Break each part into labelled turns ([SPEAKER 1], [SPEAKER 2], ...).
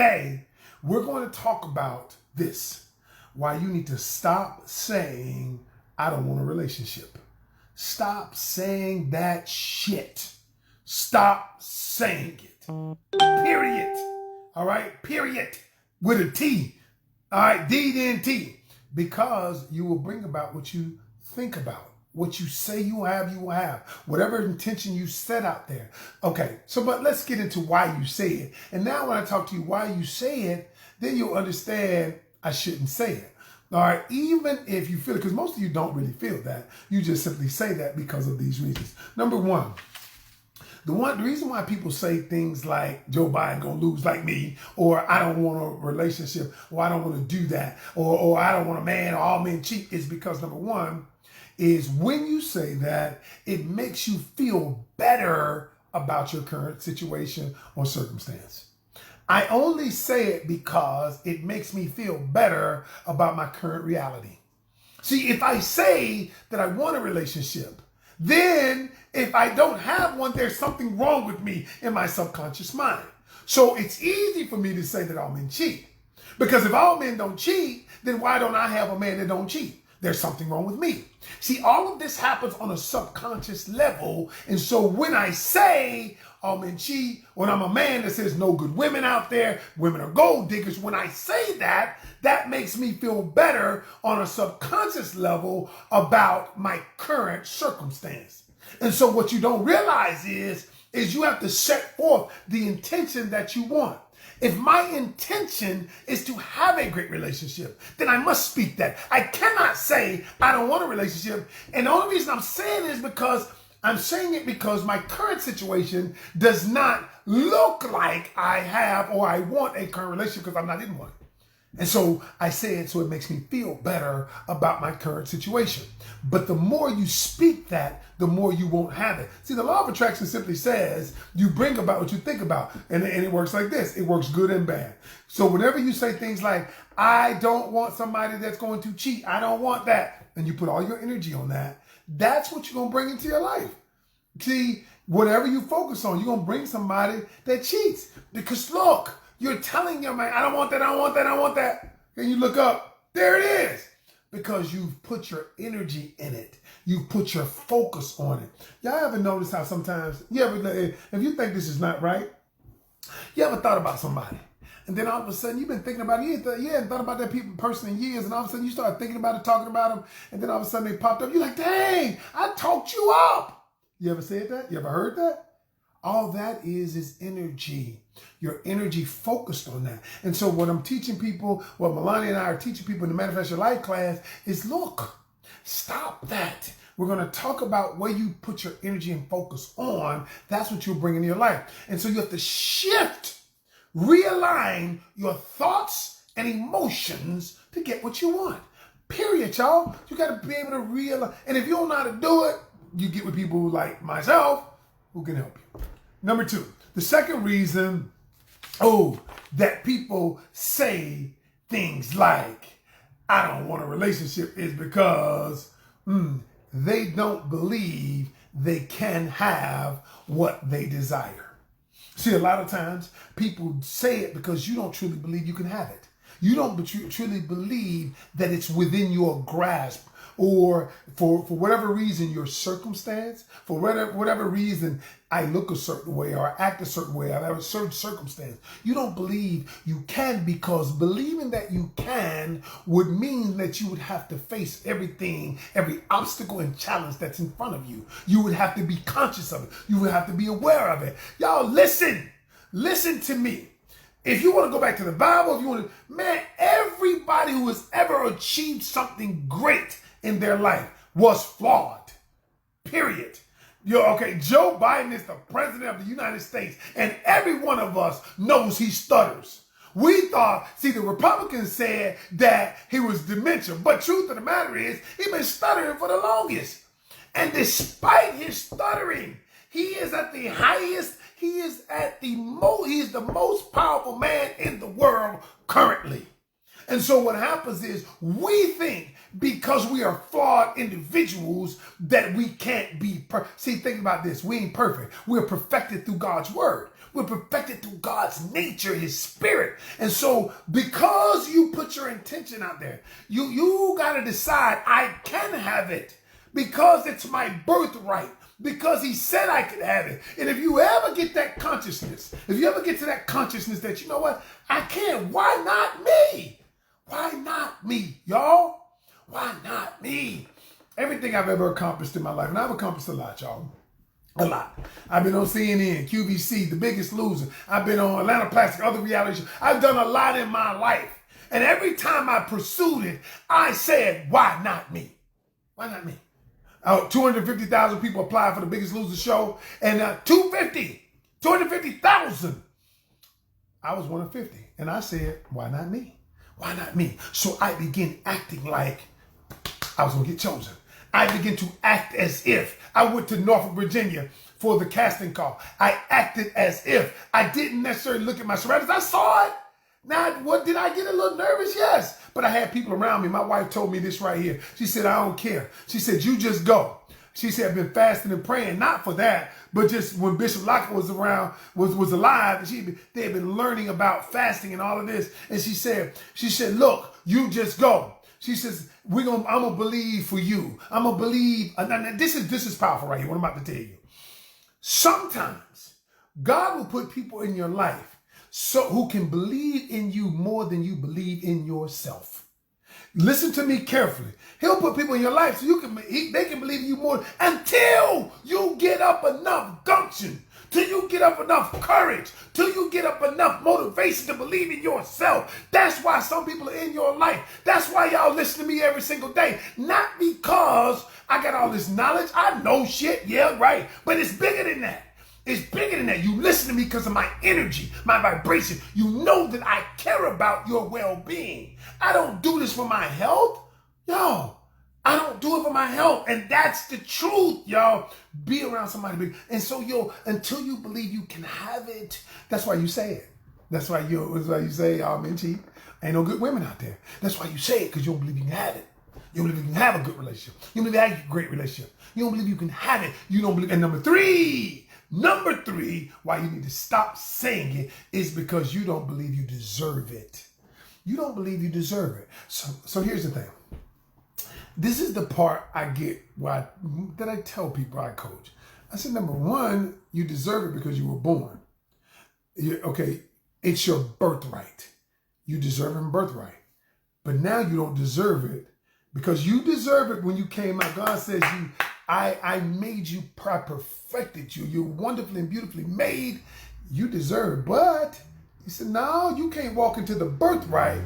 [SPEAKER 1] today we're going to talk about this. Why you need to stop saying, I don't want a relationship. Stop saying that shit. Stop saying it. Period. All right? Period. With a T. All right? D-N-T. Because you will bring about what you think about. What you say you will have. Whatever intention you set out there. Okay, so but let's get into why you say it. And now when I talk to you why you say it, then you'll understand I shouldn't say it. All right, even if you feel it, because most of you don't really feel that. You just simply say that because of these reasons. Number one, the reason why people say things like Joe Biden gonna lose like me, or I don't want a relationship, or I don't want to do that, or I don't want a man, or all men cheat, is because number one, is when you say that, it makes you feel better about your current situation or circumstance. I only say it because it makes me feel better about my current reality. See, if I say that I want a relationship, then if I don't have one, there's something wrong with me in my subconscious mind. So it's easy for me to say that all men cheat. Because if all men don't cheat, then why don't I have a man that don't cheat? There's something wrong with me. See, all of this happens on a subconscious level. And so when I say all men cheat, when I'm a man that says no good women out there, women are gold diggers, when I say that, that makes me feel better on a subconscious level about my current circumstance. And so what you don't realize is you have to set forth the intention that you want. If my intention is to have a great relationship, then I must speak that. I cannot say I don't want a relationship. And the only reason I'm saying it is because I'm saying it because my current situation does not look like I have or I want a current relationship because I'm not in one. And so I say it so it makes me feel better about my current situation. But the more you speak that, the more you won't have it. See, the law of attraction simply says you bring about what you think about. And it works like this. It works good and bad. So whenever you say things like, I don't want somebody that's going to cheat, I don't want that, and you put all your energy on that, that's what you're going to bring into your life. See, whatever you focus on, you're going to bring somebody that cheats. Because look, you're telling your man, I don't want that, I don't want that, I don't want that. And you look up, there it is. Because you've put your energy in it. You put your focus on it. Y'all ever notice how sometimes, if you think this is not right, you ever thought about somebody? And then all of a sudden, you've been thinking about it. You hadn't thought about that person in years. And all of a sudden, you start thinking about it, talking about them. And then all of a sudden, they popped up. You're like, dang, I talked you up. You ever said that? You ever heard that? All that is energy. Your energy focused on that. And so what I'm teaching people, what Melania and I are teaching people in the Manifest Your Life class is, look, stop that. We're going to talk about where you put your energy and focus on. That's what you'll bring into your life. And so you have to shift, realign your thoughts and emotions to get what you want. Period, y'all. You got to be able to realign. And if you don't know how to do it, you get with people like myself who can help you. Number two, the second reason, that people say things like, I don't want a relationship is because they don't believe they can have what they desire. See, a lot of times people say it because you don't truly believe you can have it. You don't truly believe that it's within your grasp, or for whatever reason, your circumstance, for whatever reason, I look a certain way or I act a certain way, I have a certain circumstance. You don't believe you can, because believing that you can would mean that you would have to face everything, every obstacle and challenge that's in front of you. You would have to be conscious of it. You would have to be aware of it. Y'all, listen to me. If you want to go back to the Bible, if you want to, man, everybody who has ever achieved something great in their life was flawed. Period. Joe Biden is the president of the United States, and every one of us knows he stutters. We thought, the Republicans said that he was dementia, but truth of the matter is, he's been stuttering for the longest. And despite his stuttering, he is at the highest, he is the most powerful man in the world currently. And so what happens is we think because we are flawed individuals that we can't be perfect. See, think about this. We ain't perfect. We're perfected through God's word. We're perfected through God's nature, his spirit. And so because you put your intention out there, you got to decide, I can have it because it's my birthright, because he said I could have it. And if you ever get that consciousness, if you ever get to that consciousness that, you know what, I can, why not me? Why not me, y'all? Why not me? Everything I've ever accomplished in my life, and I've accomplished a lot, y'all. A lot. I've been on CNN, QVC, The Biggest Loser. I've been on Atlanta Plastic, other reality shows. I've done a lot in my life. And every time I pursued it, I said, why not me? Why not me? 250,000 people applied for The Biggest Loser show, and 250,000. I was one of 50. And I said, why not me? Why not me? So I began acting like I was going to get chosen. I began to act as if I went to Norfolk, Virginia for the casting call. I acted as if I didn't necessarily look at my surroundings. I saw it. Now, what did I get a little nervous? Yes. But I had people around me. My wife told me this right here. She said, I don't care. She said, you just go. She said, I've been fasting and praying, not for that, but just when Bishop Locker was around, was alive, they had been learning about fasting and all of this. And she said, look, you just go. She says, I'm going to believe for you. I'm going to believe. This is powerful right here, what I'm about to tell you. Sometimes God will put people in your life who can believe in you more than you believe in yourself. Listen to me carefully. He'll put people in your life so they can believe in you more until you get up enough gumption, till you get up enough courage, till you get up enough motivation to believe in yourself. That's why some people are in your life. That's why y'all listen to me every single day. Not because I got all this knowledge. I know shit, yeah, right. But it's bigger than that. It's bigger than that. You listen to me because of my energy, my vibration. You know that I care about your well-being. I don't do this for my health. Yo, I don't do it for my health. And that's the truth, y'all. Be around somebody big. And so until you believe you can have it, that's why you say it. That's why you say, men cheat. Ain't no good women out there. That's why you say it, because you don't believe you can have it. You don't believe you can have a good relationship. You don't believe you have a great relationship. You don't believe you can have it. You don't believe. And number three, why you need to stop saying it is because you don't believe you deserve it. You don't believe you deserve it. So here's the thing. This is the part I get that I tell people I coach. I said, number one, you deserve it because you were born. It's your birthright. You deserve it birthright. But now you don't deserve it because you deserve it when you came out. God says I made you, I perfected you. You're wonderfully and beautifully made. You deserve it. But he said, no, you can't walk into the birthright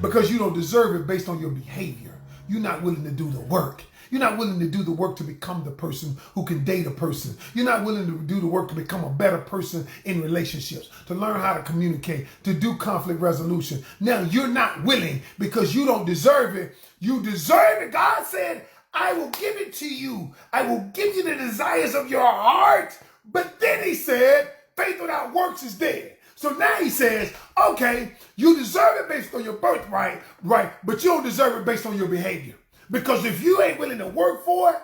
[SPEAKER 1] because you don't deserve it based on your behavior. You're not willing to do the work. You're not willing to do the work to become the person who can date a person. You're not willing to do the work to become a better person in relationships, to learn how to communicate, to do conflict resolution. Now you're not willing because you don't deserve it. You deserve it. God said, I will give it to you. I will give you the desires of your heart. But then he said, faith without works is dead. So now he says, okay, you deserve it based on your birthright, right? But you don't deserve it based on your behavior. Because if you ain't willing to work for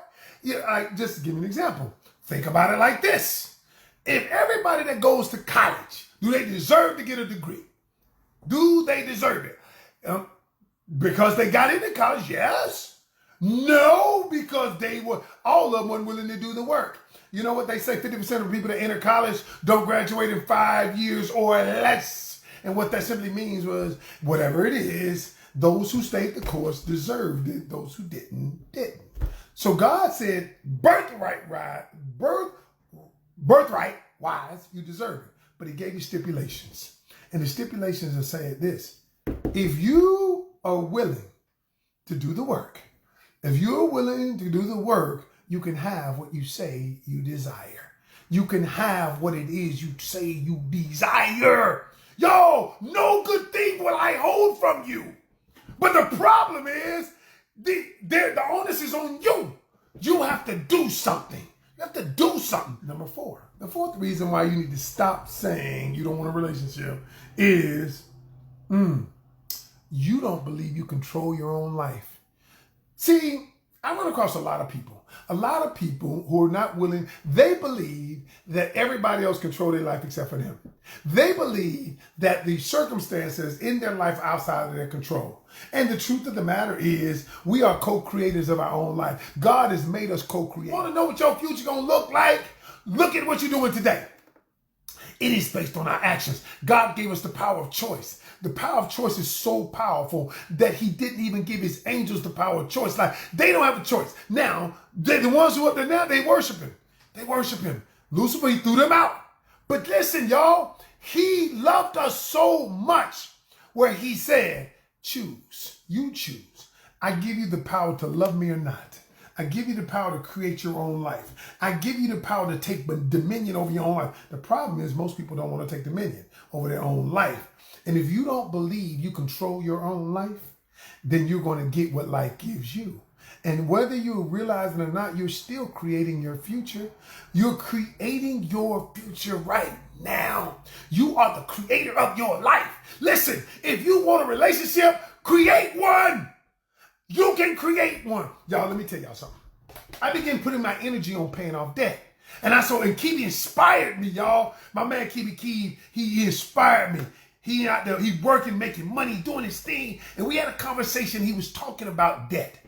[SPEAKER 1] it, just give me an example. Think about it like this. If everybody that goes to college, do they deserve to get a degree? Do they deserve it? Because they got into college, yes. No, because all of them weren't willing to do the work. You know what they say, 50% of people that enter college don't graduate in 5 years or less. And what that simply means was, whatever it is, those who stayed the course deserved it. Those who didn't. So God said, birthright wise, you deserve it. But he gave you stipulations. And the stipulations are saying this: if you are willing to do the work, if you're willing to do the work, you can have what you say you desire. You can have what it is you say you desire. Yo, no good thing will I hold from you. But the problem is, the onus is on you. You have to do something. You have to do something. Number four. The fourth reason why you need to stop saying you don't want a relationship is you don't believe you control your own life. See, I run across a lot of people who are not willing. They believe that everybody else control their life except for them. They believe that the circumstances in their life outside of their control. And the truth of the matter is, we are co-creators of our own life. God has made us co-creators. Want to know what your future gonna look like? Look at what you're doing today. It is based on our actions. God gave us the power of choice. The power of choice is so powerful that he didn't even give his angels the power of choice. Like, they don't have a choice. Now, the ones who are up there now, they worship him. They worship him. Lucifer, he threw them out. But listen, y'all, he loved us so much where he said, choose. You choose. I give you the power to love me or not. I give you the power to create your own life. I give you the power to take dominion over your own life. The problem is most people don't want to take dominion over their own life. And if you don't believe you control your own life, then you're going to get what life gives you. And whether you realize it or not, you're still creating your future. You're creating your future right now. You are the creator of your life. Listen, if you want a relationship, create one. You can create one. Y'all, let me tell y'all something. I began putting my energy on paying off debt. And Kiwi inspired me, y'all. My man Kiwi, he inspired me. He out there, he working, making money, doing his thing. And we had a conversation. He was talking about debt.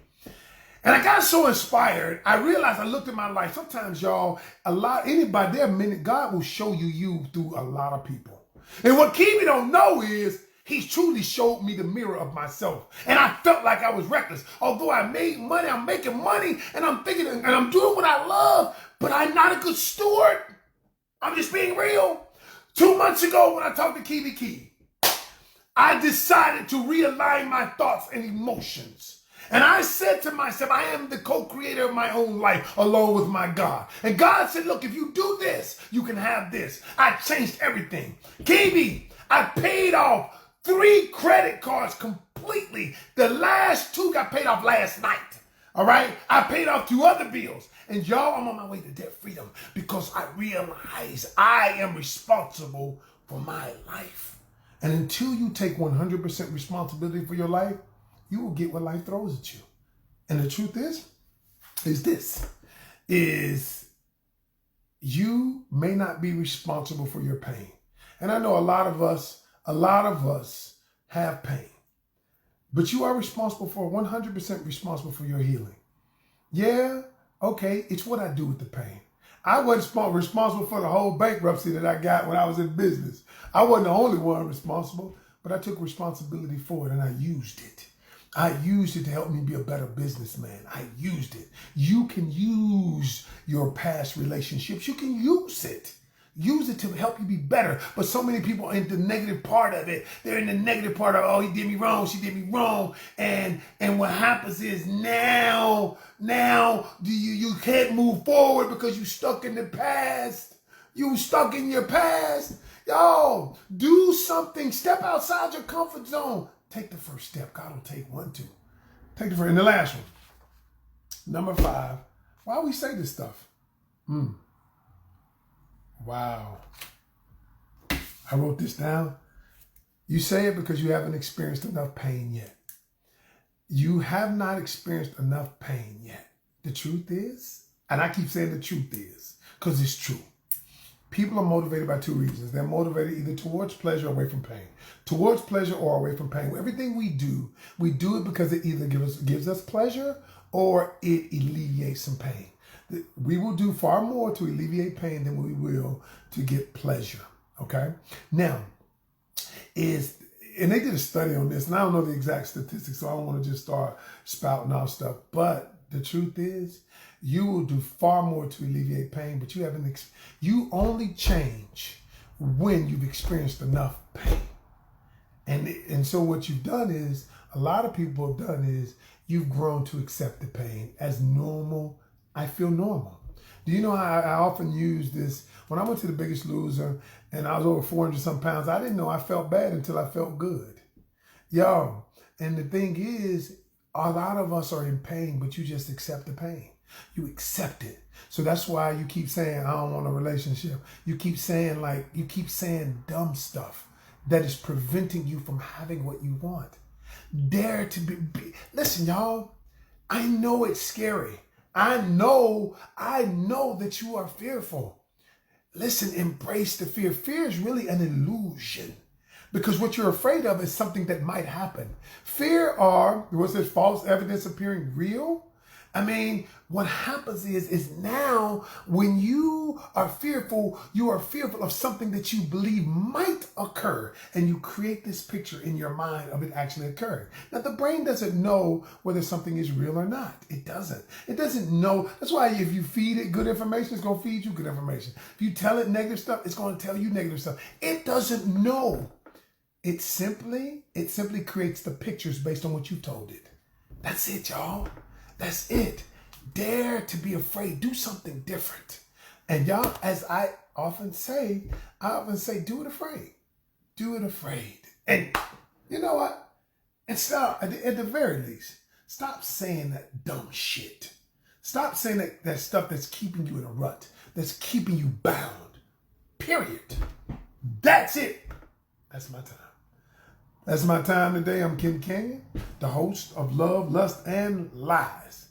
[SPEAKER 1] And I got so inspired, I realized I looked at my life. Sometimes, y'all, God will show you through a lot of people. And what Kiwi don't know is, he truly showed me the mirror of myself. And I felt like I was reckless. Although I made money, I'm making money, and I'm thinking, and I'm doing what I love, but I'm not a good steward. I'm just being real. 2 months ago, when I talked to Kiwi, I decided to realign my thoughts and emotions. And I said to myself, I am the co-creator of my own life along with my God. And God said, look, if you do this, you can have this. I changed everything. Kiwi, I paid off 3 credit cards completely. The last 2 got paid off last night. All right? I paid off 2 other bills. And y'all, I'm on my way to debt freedom because I realize I am responsible for my life. And until you take 100% responsibility for your life, you will get what life throws at you. And the truth is you may not be responsible for your pain. And I know a lot of us have pain, but you are responsible for 100% responsible for your healing. Yeah, okay, it's what I do with the pain. I wasn't responsible for the whole bankruptcy that I got when I was in business. I wasn't the only one responsible, but I took responsibility for it and I used it. I used it to help me be a better businessman. I used it. You can use your past relationships. You can use it. Use it to help you be better. But so many people are in the negative part of it. They're in the negative part of, oh, he did me wrong, she did me wrong. And what happens is now you can't move forward because you stuck in the past. You stuck in your past. Y'all, do something. Step outside your comfort zone. Take the first step. God will take 1, 2. Take the first. And the last one. Number 5. Why we say this stuff? Wow. I wrote this down. You say it because you haven't experienced enough pain yet. You have not experienced enough pain yet. The truth is, and I keep saying the truth is, because it's true. People are motivated by 2 reasons. They're motivated either towards pleasure or away from pain. Towards pleasure or away from pain. Everything we do it because it either gives us pleasure or it alleviates some pain. We will do far more to alleviate pain than we will to get pleasure, okay? Now, and they did a study on this, and I don't know the exact statistics, so I don't want to just start spouting off stuff, but the truth is, you will do far more to alleviate pain, but you only change when you've experienced enough pain. And so what you've done is, a lot of people have done is, you've grown to accept the pain as normal. I feel normal. Do you know how I often use this? When I went to The Biggest Loser and I was over 400 some pounds, I didn't know I felt bad until I felt good. Yo, and the thing is, a lot of us are in pain, but you just accept the pain. You accept it. So that's why you keep saying, I don't want a relationship. You keep saying dumb stuff that is preventing you from having what you want. Dare to be. Listen, y'all. I know it's scary. I know that you are fearful. Listen, embrace the fear. Fear is really an illusion because what you're afraid of is something that might happen. Fear was this false evidence appearing real? I mean, what happens is now when you are fearful of something that you believe might occur, and you create this picture in your mind of it actually occurring. Now, the brain doesn't know whether something is real or not. It doesn't. It doesn't know. That's why if you feed it good information, it's going to feed you good information. If you tell it negative stuff, it's going to tell you negative stuff. It doesn't know. It simply creates the pictures based on what you told it. That's it, y'all. That's it. Dare to be afraid. Do something different. And y'all, as I often say, do it afraid. Do it afraid. And you know what? And stop, at the very least, stop saying that dumb shit. Stop saying that stuff that's keeping you in a rut, that's keeping you bound. Period. That's it. That's my time. That's my time today. I'm Ken Canion, the host of Love, Lust, and Lies.